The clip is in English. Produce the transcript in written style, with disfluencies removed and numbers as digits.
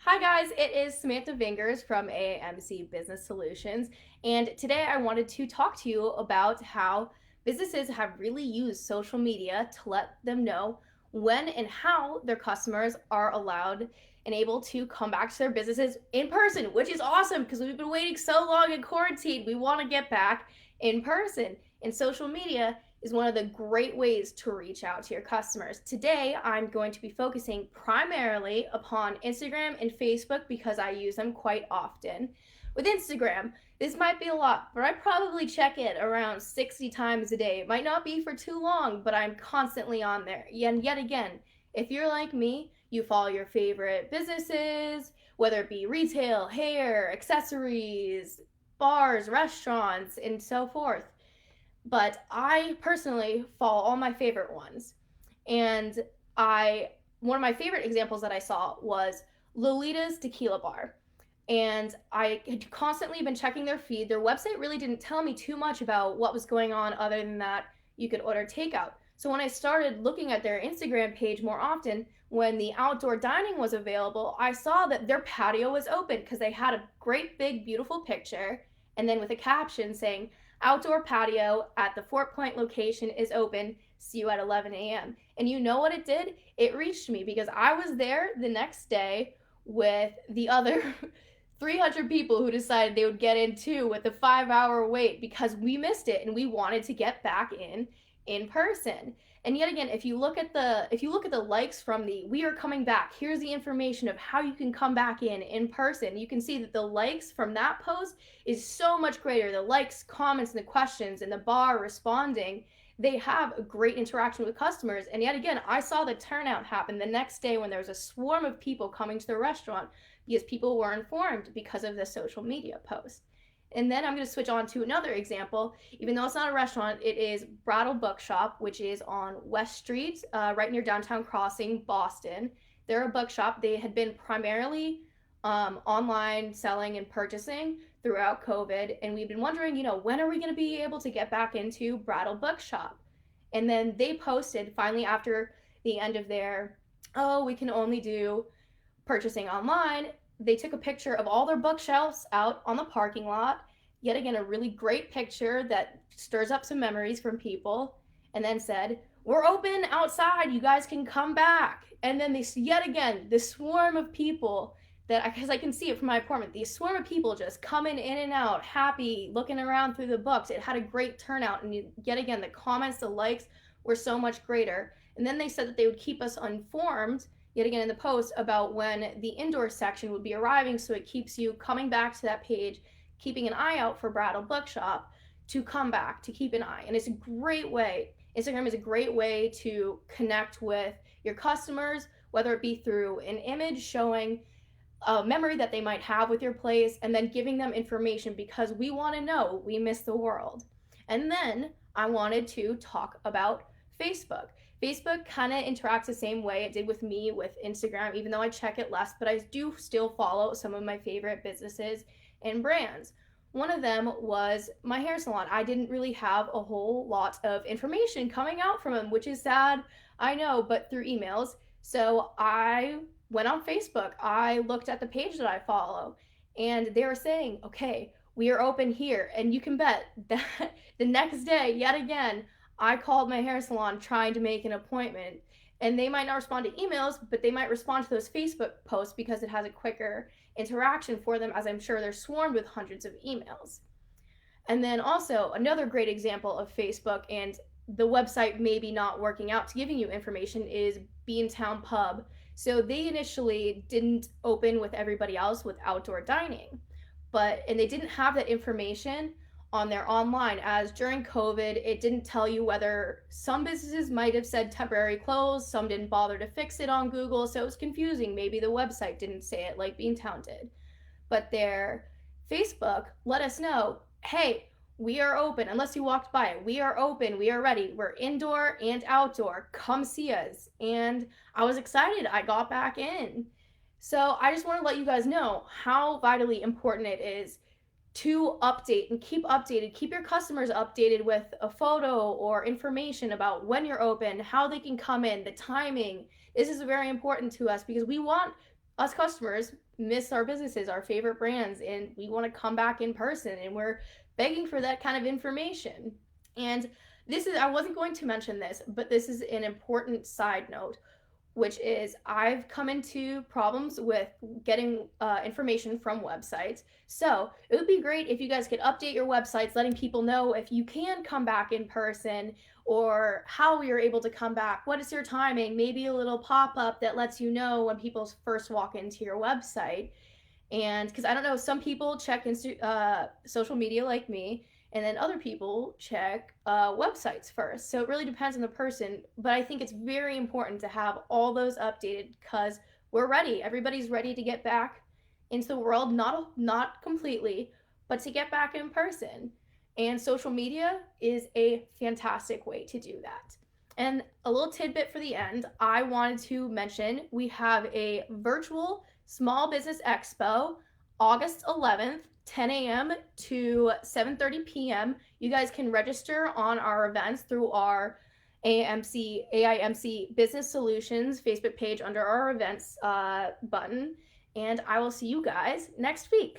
Hi guys, it is Samantha Vingers from AIMC Business Solutions, and today I wanted to talk to you about how businesses have really used social media to let them know when and how their customers are allowed and able to come back to their businesses in person, which is awesome because we've been waiting so long in quarantine. We want to get back in person, and social media is one of the great ways to reach out to your customers. Today, I'm going to be focusing primarily upon Instagram and Facebook because I use them quite often. With Instagram, this might be a lot, but I probably check it around 60 times a day. It might not be for too long, but I'm constantly on there. And yet again, if you're like me, you follow your favorite businesses, whether it be retail, hair, accessories, bars, restaurants, and so forth. But I personally follow all my favorite ones. And I one of my favorite examples that I saw was Lolita's Tequila Bar. And I had constantly been checking their feed. Their website really didn't tell me too much about what was going on other than that you could order takeout. So when I started looking at their Instagram page more often, when the outdoor dining was available, I saw that their patio was open because they had a great big beautiful picture and then with a caption saying outdoor patio at the Fort Point location is open. See you at 11 a.m. And you know what it did? It reached me because I was there the next day with the other 300 people who decided they would get in too with a 5-hour wait because we missed it and we wanted to get back in person. And yet again, if you look at the likes from the we are coming back, here's the information of how you can come back in person. You can see that the likes from that post is so much greater. The likes, comments, and the questions and the bar responding, they have a great interaction with customers. And yet again, I saw the turnout happen the next day when there was a swarm of people coming to the restaurant because people were informed because of the social media post. And then I'm going to switch on to another example. Even though it's not a restaurant, it is Brattle Bookshop, which is on West Street, right near Downtown Crossing, Boston. They're a bookshop. They had been primarily online selling and purchasing throughout COVID. And we've been wondering, when are we going to be able to get back into Brattle Bookshop? And then they posted finally after the end of their, oh, we can only do purchasing online. They took a picture of all their bookshelves out on the parking lot. Yet again, a really great picture that stirs up some memories from people. And then said, we're open outside. You guys can come back. And then they, yet again, this swarm of people because I can see it from my apartment, these swarm of people just coming in and out, happy, looking around through the books. It had a great turnout. And yet again, the comments, the likes were so much greater. And then they said that they would keep us informed yet again in the post about when the indoor section would be arriving, so it keeps you coming back to that page, keeping an eye out for Brattle Bookshop to come back, to keep an eye. And it's a great way. Instagram is a great way to connect with your customers, whether it be through an image showing a memory that they might have with your place and then giving them information because we want to know we miss the world. And then I wanted to talk about Facebook. Facebook kind of interacts the same way it did with me with Instagram, even though I check it less, but I do still follow some of my favorite businesses and brands. One of them was my hair salon. I didn't really have a whole lot of information coming out from them, which is sad, I know, but through emails. So I went on Facebook. I looked at the page that I follow, and they were saying, okay, we are open here. And you can bet that the next day, yet again, I called my hair salon trying to make an appointment. And they might not respond to emails, but they might respond to those Facebook posts because it has a quicker interaction for them, as I'm sure they're swarmed with hundreds of emails. And then also, another great example of Facebook and the website maybe not working out to giving you information is Beantown Pub. So they initially didn't open with everybody else with outdoor dining, and they didn't have that information on their online, as during COVID, it didn't tell you whether some businesses might have said temporary close, some didn't bother to fix it on Google, so it was confusing. Maybe the website didn't say it like Beantown did. But their Facebook let us know, hey, we are open. Unless you walked by it, we are open, we are ready. We're indoor and outdoor. Come see us. And I was excited. I got back in. So I just want to let you guys know how vitally important it is to update and keep updated, keep your customers updated with a photo or information about when you're open, how they can come in, the timing. This is very important to us because we want us customers miss our businesses, our favorite brands, and we want to come back in person, and we're begging for that kind of information. And this is, I wasn't going to mention this, but this is an important side note, which is I've come into problems with getting information from websites. So it would be great if you guys could update your websites, letting people know if you can come back in person or how you're able to come back. What is your timing? Maybe a little pop up that lets you know when people first walk into your website. And because I don't know, some people check social media like me, and then other people check websites first. So it really depends on the person. But I think it's very important to have all those updated because we're ready. Everybody's ready to get back into the world, not completely, but to get back in person. And social media is a fantastic way to do that. And a little tidbit for the end, I wanted to mention we have a virtual Small Business Expo August 11th, 10 a.m. to 7:30 p.m. You guys can register on our events through our AIMC Business Solutions Facebook page under our events button. And I will see you guys next week.